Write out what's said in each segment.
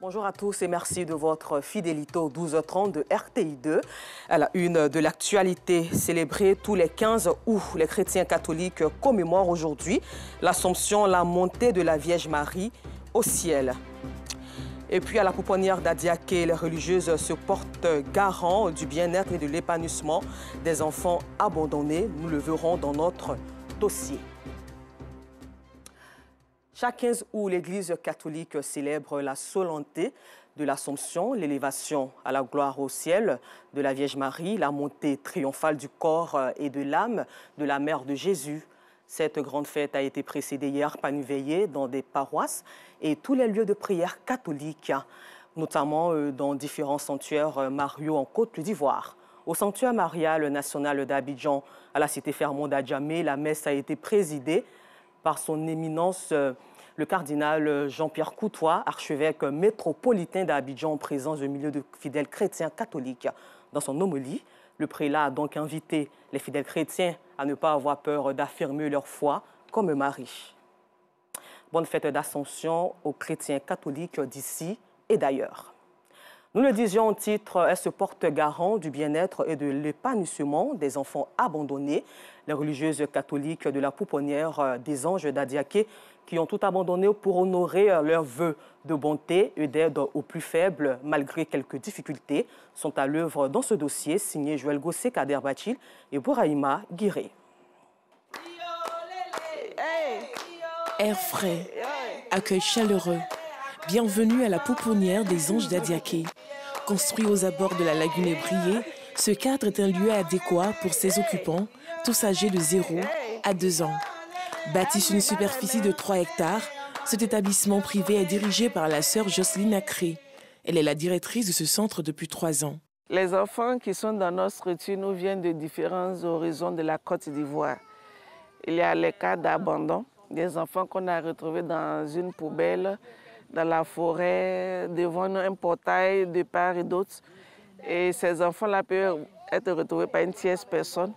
Bonjour à tous et merci de votre fidélité au 12h30 de RTI2. À la une de l'actualité, célébrée tous les 15 août, les chrétiens catholiques commémorent aujourd'hui l'Assomption, la montée de la Vierge Marie au ciel. Et puis à la pouponnière d'Adiaké, les religieuses se portent garant du bien-être et de l'épanouissement des enfants abandonnés. Nous le verrons dans notre dossier. Chaque 15 août, l'Église catholique célèbre la solennité de l'Assomption, l'élévation à la gloire au ciel de la Vierge Marie, la montée triomphale du corps et de l'âme de la Mère de Jésus. Cette grande fête a été précédée hier par une veillée dans des paroisses et tous les lieux de prière catholiques, notamment dans différents sanctuaires mariaux en Côte d'Ivoire. Au sanctuaire marial national d'Abidjan, à la cité Fermont d'Adjamé, la messe a été présidée par son éminence, le cardinal Jean-Pierre Coutois, archevêque métropolitain d'Abidjan, en présence de milliers de fidèles chrétiens catholiques. Dans son homélie, le prélat a donc invité les fidèles chrétiens à ne pas avoir peur d'affirmer leur foi comme Marie. Bonne fête d'Assomption aux chrétiens catholiques d'ici et d'ailleurs. Nous le disions en titre, elle se porte garant du bien-être et de l'épanouissement des enfants abandonnés. Les religieuses catholiques de la pouponnière des Anges d'Adiaké, qui ont tout abandonné pour honorer leurs vœux de bonté et d'aide aux plus faibles, malgré quelques difficultés, sont à l'œuvre dans ce dossier signé Joël Gossé, Kader Bachil et Bouraïma Guiré. Air frais, accueil chaleureux. Bienvenue à la pouponnière des Anges d'Adiaké. Construit aux abords de la lagune ébriée, ce cadre est un lieu adéquat pour ses occupants, tous âgés de 0 à 2 ans. Bâti sur une superficie de 3 hectares, cet établissement privé est dirigé par la sœur Jocelyne Acré. Elle est la directrice de ce centre depuis 3 ans. Les enfants qui sont dans notre structure nous viennent de différents horizons de la Côte d'Ivoire. Il y a les cas d'abandon, des enfants qu'on a retrouvés dans une poubelle, dans la forêt, devant un portail de part et d'autre. Et ces enfants-là peuvent être retrouvés par une tierce personne.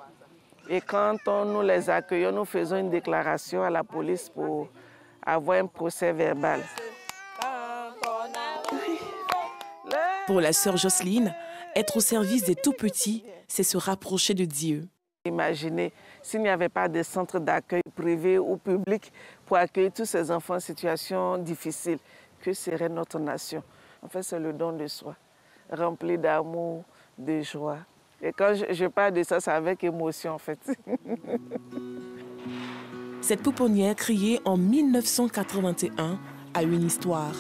Et quand nous les accueillons, nous faisons une déclaration à la police pour avoir un procès verbal. Pour la sœur Jocelyne, être au service des tout-petits, c'est se rapprocher de Dieu. Imaginez s'il n'y avait pas de centre d'accueil privé ou public pour accueillir tous ces enfants en situation difficile, que serait notre nation? En fait, c'est le don de soi, rempli d'amour, de joie. Et quand je parle de ça, c'est avec émotion, en fait. Cette pouponnière, créée en 1981, a une histoire.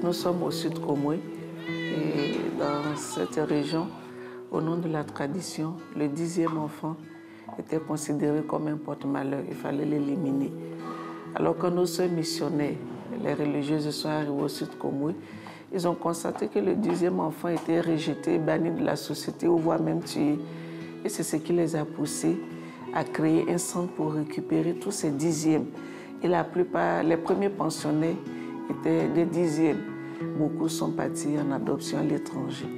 Nous sommes au Sud Komoué et dans cette région, au nom de la tradition, le 10e enfant était considéré comme un porte-malheur. Il fallait l'éliminer. Alors que nos sœurs missionnaires, les religieuses sont arrivées au Sud Komoué, ils ont constaté que le 10e enfant était rejeté, banni de la société ou voire même tué. Et c'est ce qui les a poussés à créer un centre pour récupérer tous ces 10e. Et la plupart, les premiers pensionnaires étaient des 10e. Beaucoup sont partis en adoption à l'étranger.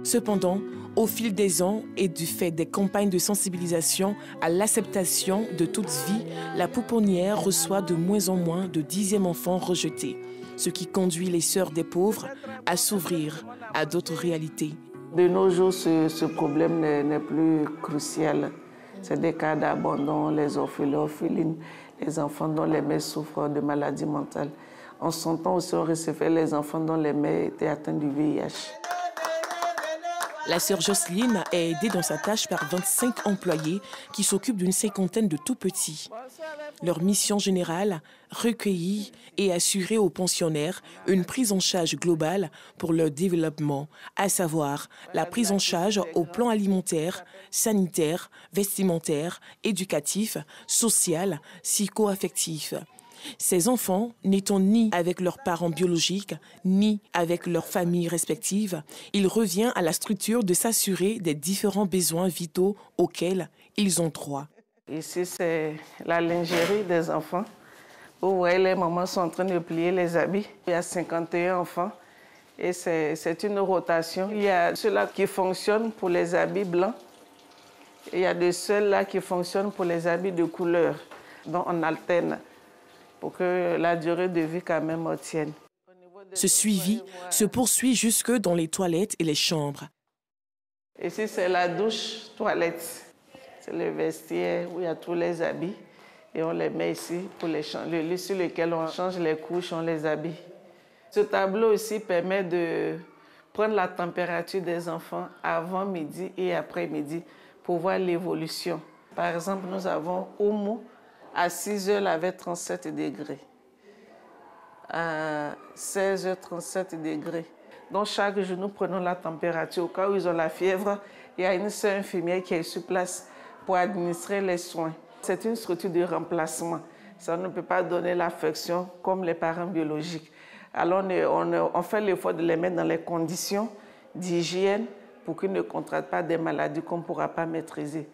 Cependant, au fil des ans et du fait des campagnes de sensibilisation à l'acceptation de toute vie, la pouponnière reçoit de moins en moins de 10e enfants rejetés, ce qui conduit les sœurs des pauvres à s'ouvrir à d'autres réalités. De nos jours, ce problème n'est plus crucial. C'est des cas d'abandon, les orphelins, orphelines, les enfants dont les mères souffrent de maladies mentales. En son temps aussi, on recevait les enfants dont les mères étaient atteintes du VIH. La sœur Jocelyne est aidée dans sa tâche par 25 employés qui s'occupent d'une 50aine de tout-petits. Leur mission générale, recueillir et assurer aux pensionnaires une prise en charge globale pour leur développement, à savoir la prise en charge au plan alimentaire, sanitaire, vestimentaire, éducatif, social, psycho-affectif. Ces enfants, n'étant ni avec leurs parents biologiques, ni avec leurs familles respectives, il revient à la structure de s'assurer des différents besoins vitaux auxquels ils ont droit. Ici, c'est la lingerie des enfants. Vous voyez, les mamans sont en train de plier les habits. Il y a 51 enfants et c'est une rotation. Il y a ceux-là qui fonctionnent pour les habits blancs Et il y a des seuls là qui fonctionnent pour les habits de couleur. Donc on alterne pour que la durée de vie quand même tienne. Ce suivi se poursuit jusque dans les toilettes et les chambres. Ici, c'est la douche, toilette. C'est le vestiaire où il y a tous les habits. Et on les met ici pour le lit sur lequel on change les couches, on les habille. Ce tableau aussi permet de prendre la température des enfants avant midi et après midi pour voir l'évolution. Par exemple, nous avons Oumou à 6 heures avec 37 degrés. À 16 heures, 37 degrés. Donc chaque jour, nous prenons la température. Au cas où ils ont la fièvre, il y a une seule infirmière qui est sur place pour administrer les soins. C'est une structure de remplacement. Ça ne peut pas donner l'affection comme les parents biologiques. Alors on fait l'effort de les mettre dans les conditions d'hygiène pour qu'ils ne contractent pas des maladies qu'on ne pourra pas maîtriser.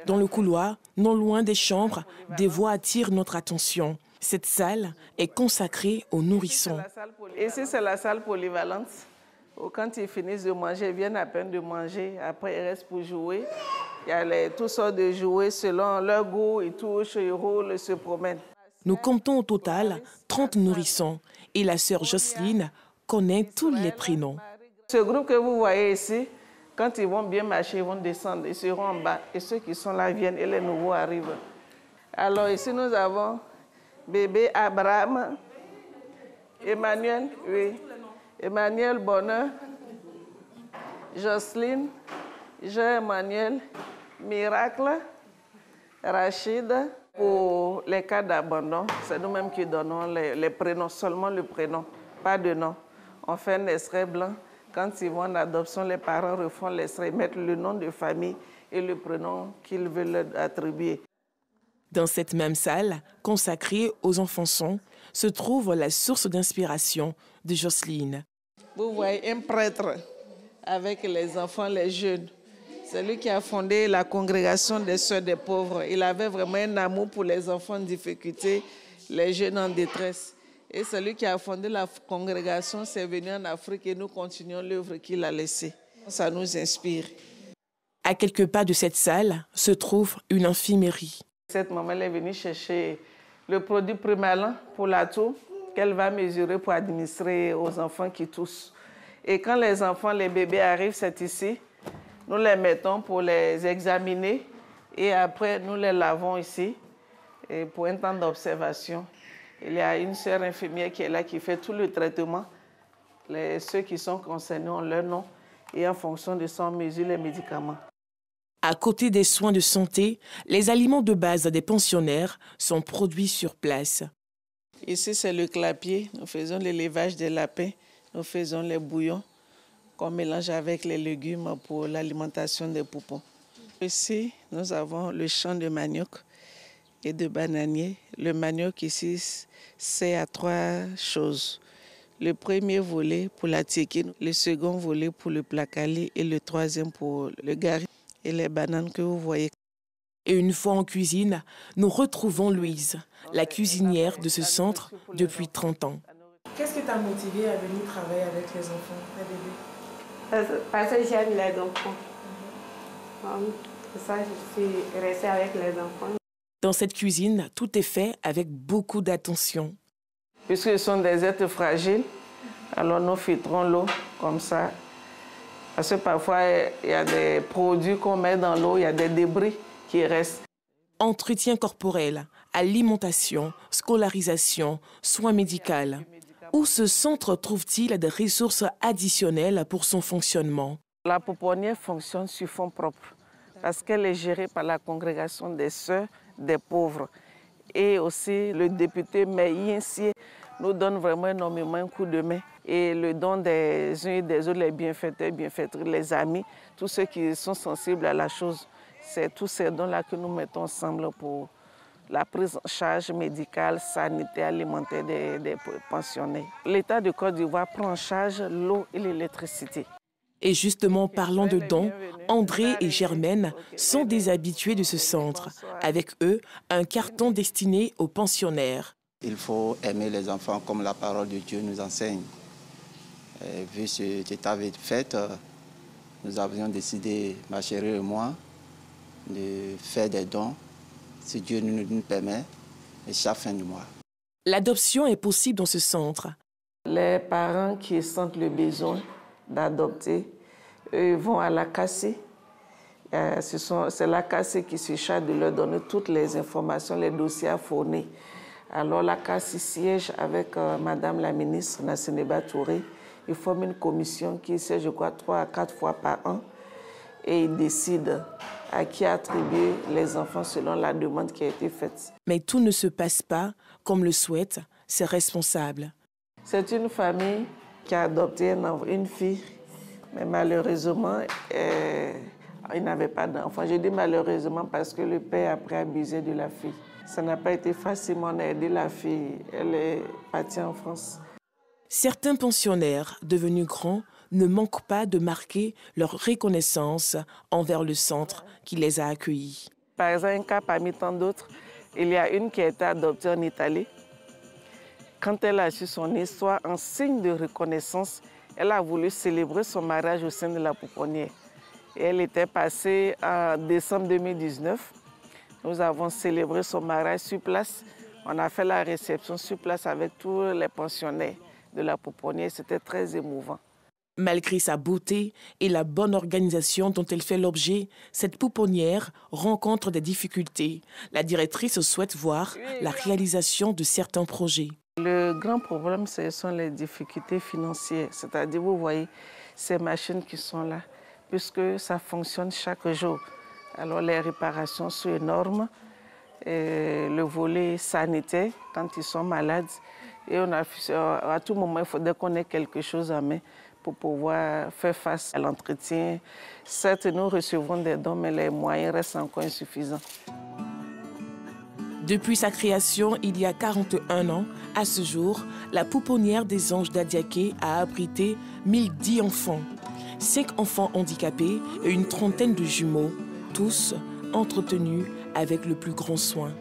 Dans le couloir, non loin des chambres, des voix attirent notre attention. Cette salle est consacrée aux nourrissons. Ici, c'est la salle polyvalente. Quand ils finissent de manger, ils viennent à peine de manger. Après, ils restent pour jouer. Il y a toutes sortes de jouets selon leur goût. Ils touchent, ils roulent, ils se promènent. Nous comptons au total 30 nourrissons et la sœur Jocelyne connaît tous les prénoms. Ce groupe que vous voyez ici, quand ils vont bien marcher, ils vont descendre, ils seront en bas. Et ceux qui sont là viennent et les nouveaux arrivent. Alors ici, nous avons bébé Abraham, Emmanuel, oui, Emmanuel Bonheur, Jocelyne, Jean-Emmanuel, Miracle, Rachid. Pour les cas d'abandon, c'est nous-mêmes qui donnons les prénoms, seulement le prénom, pas de nom. On fait un extrait blanc. Quand ils vont en adoption, les parents refont l'extrait, mettent le nom de famille et le prénom qu'ils veulent leur attribuer. Dans cette même salle, consacrée aux enfants-sons, se trouve la source d'inspiration de Jocelyne. Vous voyez un prêtre avec les enfants, les jeunes. C'est lui qui a fondé la congrégation des Sœurs des Pauvres. Il avait vraiment un amour pour les enfants en difficulté, les jeunes en détresse. Et c'est lui qui a fondé la congrégation, c'est venu en Afrique et nous continuons l'œuvre qu'il a laissée. Ça nous inspire. À quelques pas de cette salle se trouve une infirmerie. Cette maman elle est venue chercher le produit primalent pour la toux qu'elle va mesurer pour administrer aux enfants qui toussent. Et quand les enfants, les bébés arrivent, c'est ici. Nous les mettons pour les examiner et après nous les lavons ici et pour un temps d'observation. Il y a une sœur infirmière qui est là qui fait tout le traitement. Ceux qui sont concernés ont leur nom et en fonction de ça, on mesure les médicaments. À côté des soins de santé, les aliments de base des pensionnaires sont produits sur place. Ici, c'est le clapier. Nous faisons l'élevage des lapins. Nous faisons les bouillons qu'on mélange avec les légumes pour l'alimentation des poupons. Ici, nous avons le champ de manioc et de bananier. Le manioc ici, c'est à 3 choses. Le premier volet pour la tiékine, le second volet pour le placali et le troisième pour le gari et les bananes que vous voyez. Et une fois en cuisine, nous retrouvons Louise, la cuisinière de ce centre depuis 30 ans. Qu'est-ce qui t'a motivé à venir travailler avec les enfants, les bébés? Parce que j'aime les enfants. C'est ça, je suis restée avec les enfants. Dans cette cuisine, tout est fait avec beaucoup d'attention. Puisqu'ils sont des êtres fragiles, alors nous filtrons l'eau comme ça. Parce que parfois, il y a des produits qu'on met dans l'eau, il y a des débris qui restent. Entretien corporel, alimentation, scolarisation, soins médicaux. Où ce centre trouve-t-il des ressources additionnelles pour son fonctionnement? La pouponnière fonctionne sur fonds propres parce qu'elle est gérée par la congrégation des Sœurs des Pauvres. Et aussi le député Meyincier nous donne vraiment énormément un coup de main. Et le don des uns et des autres, les bienfaiteurs, bienfaitrices, les amis, tous ceux qui sont sensibles à la chose, c'est tous ces dons-là que nous mettons ensemble pour la prise en charge médicale, sanitaire, alimentaire des pensionnaires. L'État de Côte d'Ivoire prend en charge l'eau et l'électricité. Et justement, parlant de dons, André et Germaine sont des habitués de ce centre. Avec eux, un carton destiné aux pensionnaires. Il faut aimer les enfants comme la parole de Dieu nous enseigne. Et vu cet état de fête, nous avions décidé, ma chérie et moi, de faire des dons, si Dieu nous permet, et chaque fin du mois. L'adoption est possible dans ce centre. Les parents qui sentent le besoin d'adopter, eux, vont à la CACI. C'est la CACI qui se charge de leur donner toutes les informations, les dossiers à fournir. Alors la CACI siège avec Madame la ministre Nassineba Touré. Ils forment une commission qui siège, je crois, 3 à 4 fois par an. Et ils décident à qui attribuer les enfants selon la demande qui a été faite. Mais tout ne se passe pas comme le souhaitent ses responsables. C'est une famille qui a adopté une fille, mais malheureusement, il n'avait pas d'enfant. Je dis malheureusement parce que le père après abusé de la fille. Ça n'a pas été facile, on a aidé la fille. Elle est partie en France. Certains pensionnaires devenus grands ne manquent pas de marquer leur reconnaissance envers le centre qui les a accueillis. Par exemple, un cas parmi tant d'autres, il y a une qui a été adoptée en Italie. Quand elle a su son histoire, en signe de reconnaissance, elle a voulu célébrer son mariage au sein de la pouponnière. Et elle était passée en décembre 2019. Nous avons célébré son mariage sur place. On a fait la réception sur place avec tous les pensionnaires de la pouponnière. C'était très émouvant. Malgré sa beauté et la bonne organisation dont elle fait l'objet, cette pouponnière rencontre des difficultés. La directrice souhaite voir la réalisation de certains projets. Le grand problème, ce sont les difficultés financières. C'est-à-dire, vous voyez, ces machines qui sont là, puisque ça fonctionne chaque jour. Alors, les réparations sont énormes. Et le volet sanitaire, quand ils sont malades, et à tout moment, il faudrait qu'on ait quelque chose à main pour pouvoir faire face à l'entretien. Certes, nous recevons des dons, mais les moyens restent encore insuffisants. Depuis sa création, il y a 41 ans, à ce jour, la pouponnière des Anges d'Adiaké a abrité 1010 enfants. 5 enfants handicapés et une trentaine de jumeaux, tous entretenus avec le plus grand soin.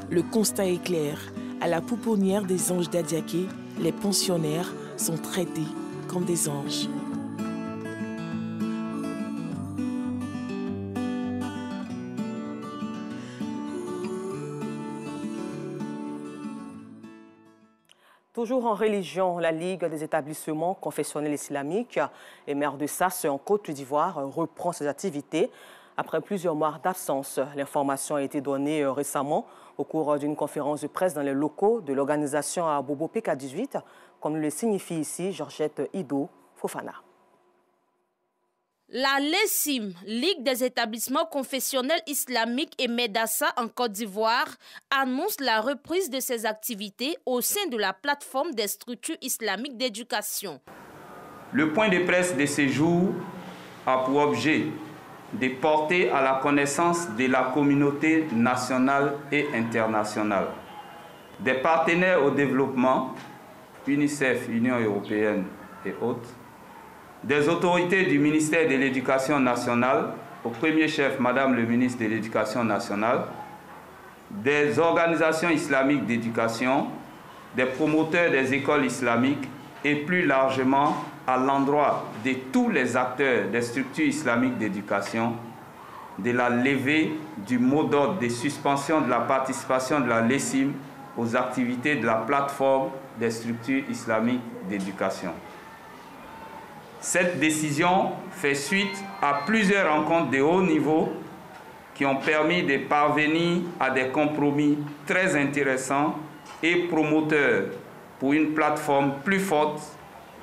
Le constat est clair. À la pouponnière des Anges d'Adiaké, les pensionnaires sont traités comme des anges. Toujours en religion, la Ligue des établissements confessionnels islamiques et maire de Sasse en Côte d'Ivoire reprend ses activités après plusieurs mois d'absence. L'information a été donnée récemment au cours d'une conférence de presse dans les locaux de l'organisation à Bobo PK18, comme le signifie ici Georgette Ido Fofana. La LESIM, Ligue des établissements confessionnels islamiques et Medassa en Côte d'Ivoire, annonce la reprise de ses activités au sein de la plateforme des structures islamiques d'éducation. Le point de presse de ce jour a pour objet de porter à la connaissance de la communauté nationale et internationale, des partenaires au développement, UNICEF, Union européenne et autres, des autorités du ministère de l'Éducation nationale, au premier chef, Madame le ministre de l'Éducation nationale, des organisations islamiques d'éducation, des promoteurs des écoles islamiques et plus largement à l'endroit de tous les acteurs des structures islamiques d'éducation, de la levée du mot d'ordre de suspension de la participation de la LESIM aux activités de la plateforme des structures islamiques d'éducation. Cette décision fait suite à plusieurs rencontres de haut niveau qui ont permis de parvenir à des compromis très intéressants et promoteurs pour une plateforme plus forte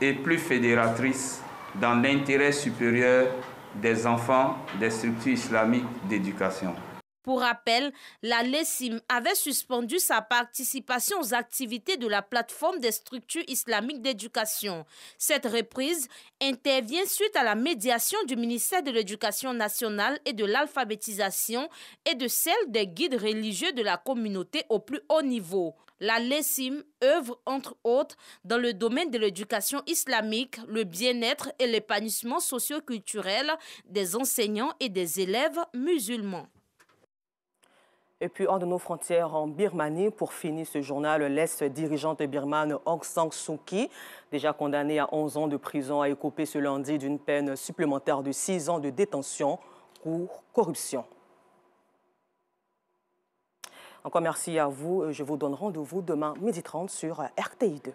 et plus fédératrice dans l'intérêt supérieur des enfants des structures islamiques d'éducation. Pour rappel, la LESIM avait suspendu sa participation aux activités de la plateforme des structures islamiques d'éducation. Cette reprise intervient suite à la médiation du ministère de l'Éducation nationale et de l'alphabétisation et de celle des guides religieux de la communauté au plus haut niveau. La LESIM œuvre, entre autres, dans le domaine de l'éducation islamique, le bien-être et l'épanouissement socio-culturel des enseignants et des élèves musulmans. Et puis, hors de nos frontières, en Birmanie, pour finir ce journal, l'ex-dirigeante birmane Aung San Suu Kyi, déjà condamnée à 11 ans de prison, a écopé ce lundi d'une peine supplémentaire de 6 ans de détention pour corruption. Encore merci à vous. Je vous donne rendez-vous demain 12h30 sur RTI2.